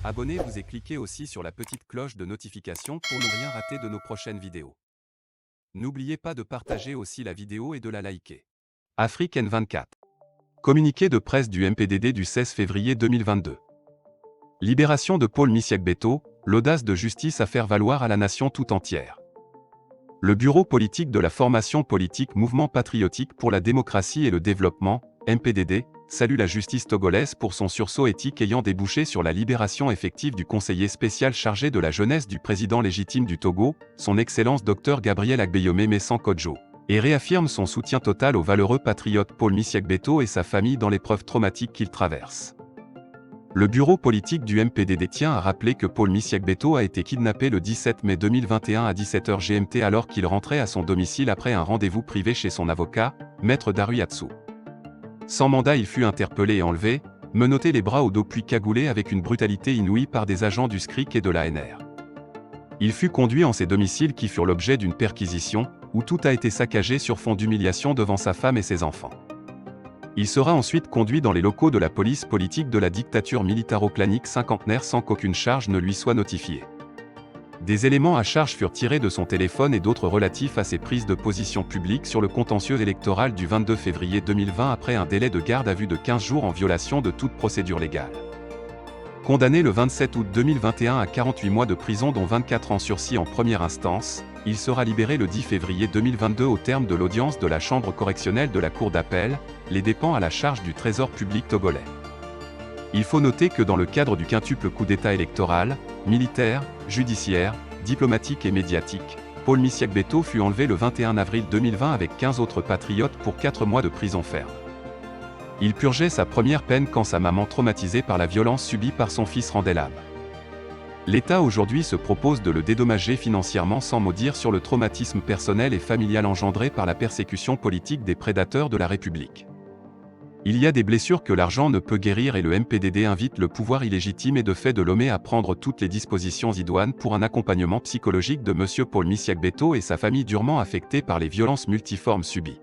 Abonnez-vous et cliquez aussi sur la petite cloche de notification pour ne rien rater de nos prochaines vidéos. N'oubliez pas de partager aussi la vidéo et de la liker. Afrique N24. Communiqué de presse du MPDD du 16 février 2022. Libération de Paul Misiak-Beto, l'audace de justice à faire valoir à la nation tout entière. Le bureau politique de la formation politique Mouvement patriotique pour la démocratie et le développement, MPDD, salue la justice togolaise pour son sursaut éthique ayant débouché sur la libération effective du conseiller spécial chargé de la jeunesse du président légitime du Togo, son Excellence Dr Gabriel Agbeyome Messan Kodjo, et réaffirme son soutien total au valeureux patriote Paul Misiak-Beto et sa famille dans l'épreuve traumatique qu'il traverse. Le bureau politique du MPDD tient à rappeler que Paul Misiak-Beto a été kidnappé le 17 mai 2021 à 17h GMT alors qu'il rentrait à son domicile après un rendez-vous privé chez son avocat, Maître Daruyatsu. Sans mandat, il fut interpellé et enlevé, menotté les bras au dos puis cagoulé avec une brutalité inouïe par des agents du SCRIC et de l'ANR. Il fut conduit en ses domiciles qui furent l'objet d'une perquisition, où tout a été saccagé sur fond d'humiliation devant sa femme et ses enfants. Il sera ensuite conduit dans les locaux de la police politique de la dictature militaro-clanique cinquantenaire sans qu'aucune charge ne lui soit notifiée. Des éléments à charge furent tirés de son téléphone et d'autres relatifs à ses prises de position publiques sur le contentieux électoral du 22 février 2020 après un délai de garde à vue de 15 jours en violation de toute procédure légale. Condamné le 27 août 2021 à 48 mois de prison dont 24 ans sursis en première instance, il sera libéré le 10 février 2022 au terme de l'audience de la chambre correctionnelle de la Cour d'appel, les dépens à la charge du Trésor public togolais. Il faut noter que dans le cadre du quintuple coup d'État électoral, militaire, judiciaire, diplomatique et médiatique, Paul Misiak-Beto fut enlevé le 21 avril 2020 avec 15 autres patriotes pour 4 mois de prison ferme. Il purgeait sa première peine quand sa maman traumatisée par la violence subie par son fils rendait l'âme. L'État aujourd'hui se propose de le dédommager financièrement sans mot dire sur le traumatisme personnel et familial engendré par la persécution politique des prédateurs de la République. Il y a des blessures que l'argent ne peut guérir et le MPDD invite le pouvoir illégitime et de fait de Lomé à prendre toutes les dispositions idoines pour un accompagnement psychologique de M. Paul Misiak-Beto et sa famille durement affectée par les violences multiformes subies.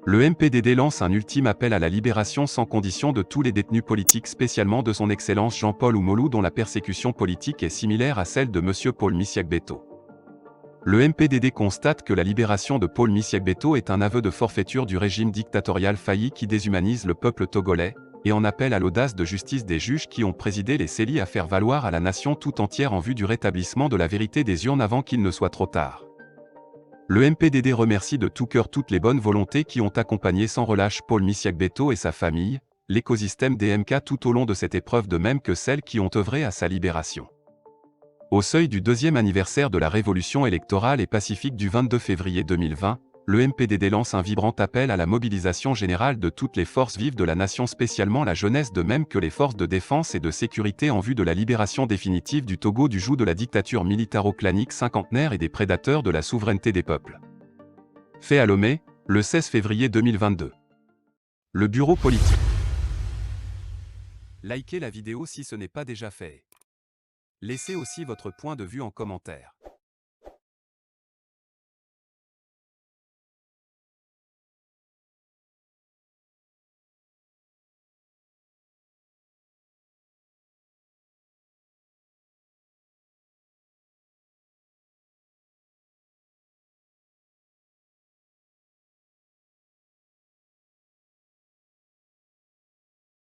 Le MPDD lance un ultime appel à la libération sans condition de tous les détenus politiques, spécialement de son Excellence Jean-Paul Oumolou dont la persécution politique est similaire à celle de M. Paul Misiak-Beto. Le MPDD constate que la libération de Paul Misiak-Beto est un aveu de forfaiture du régime dictatorial failli qui déshumanise le peuple togolais, et en appelle à l'audace de justice des juges qui ont présidé les CELI à faire valoir à la nation tout entière en vue du rétablissement de la vérité des urnes avant qu'il ne soit trop tard. Le MPDD remercie de tout cœur toutes les bonnes volontés qui ont accompagné sans relâche Paul Misiak-Beto et sa famille, l'écosystème DMK tout au long de cette épreuve de même que celles qui ont œuvré à sa libération. Au seuil du deuxième anniversaire de la révolution électorale et pacifique du 22 février 2020, le MPDD lance un vibrant appel à la mobilisation générale de toutes les forces vives de la nation, spécialement la jeunesse, de même que les forces de défense et de sécurité en vue de la libération définitive du Togo du joug de la dictature militaro-clanique cinquantenaire et des prédateurs de la souveraineté des peuples. Fait à Lomé, le 16 février 2022. Le bureau politique. Likez la vidéo si ce n'est pas déjà fait. Laissez aussi votre point de vue en commentaire.